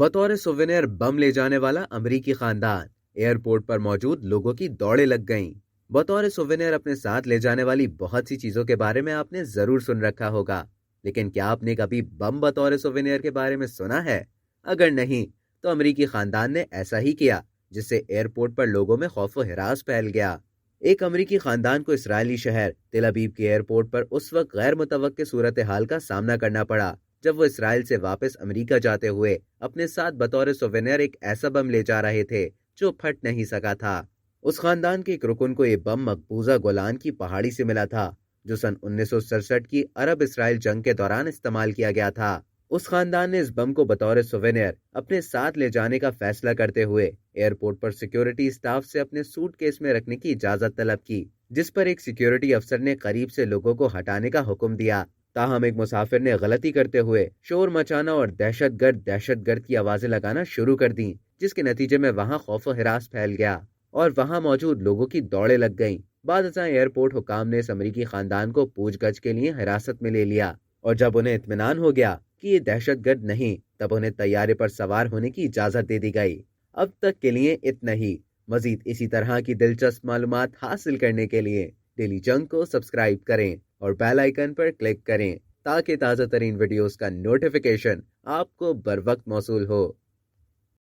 बतौर सोवेनियर बम ले जाने वाला अमेरिकी खानदान। एयरपोर्ट पर मौजूद लोगों की दौड़ें लग गईं। बतौर सोवेनियर अपने साथ ले जाने वाली बहुत सी चीजों के बारे में आपने जरूर सुन रखा होगा, लेकिन क्या आपने कभी बम बतौर सोवेनियर के बारे में सुना है? अगर नहीं, तो अमेरिकी खानदान ने ऐसा ही किया, जिससे एयरपोर्ट पर लोगों में खौफ व हिरास फैल गया। एक अमेरिकी खानदान को इस्राएली शहर तेल अवीव के एयरपोर्ट पर उस वक्त गैर मुतवक्के सूरत हाल का सामना करना पड़ा, जब वो इसराइल से वापस अमेरिका जाते हुए अपने साथ बतौर सोवेनियर एक ऐसा बम ले जा रहे थे जो फट नहीं सका था। उस खानदान के एक रुकन को ये बम मकबूजा गोलान की पहाड़ी से मिला था, जो सन 1967 की अरब इसराइल जंग के दौरान इस्तेमाल किया गया था। उस खानदान ने इस बम को बतौर सोवेनियर अपने साथ ले जाने का फैसला करते हुए एयरपोर्ट पर सिक्योरिटी स्टाफ से अपने सूटकेस में रखने की इजाजत तलब की, जिस पर एक सिक्योरिटी अफसर ने करीब से लोगों को हटाने का हुक्म दिया। ताहम एक मुसाफिर ने गलती करते हुए शोर मचाना और दहशतगर्द की आवाजें लगाना शुरू कर दी, जिसके नतीजे में वहां खौफ व हिरास फैल गया और वहां मौजूद लोगों की दौड़ें लग गईं। बादशाह एयरपोर्ट हुकाम ने इस अमेरिकी खानदान को पूछगछ के लिए हिरासत में ले लिया, और जब उन्हें इत्मीनान हो गया कि ये दहशतगर्द नहीं, तब उन्हें तैयारे पर सवार होने की इजाजत दे दी गई। अब तक के लिए इतना ही। मजीद इसी तरह की दिलचस्प मालूमात हासिल करने के लिए डेली जंग को सब्सक्राइब करें और बेल आइकन पर क्लिक करें, ताकि ताज़ा तरीन वीडियोस का नोटिफिकेशन आपको बर वक्त मौसूल हो।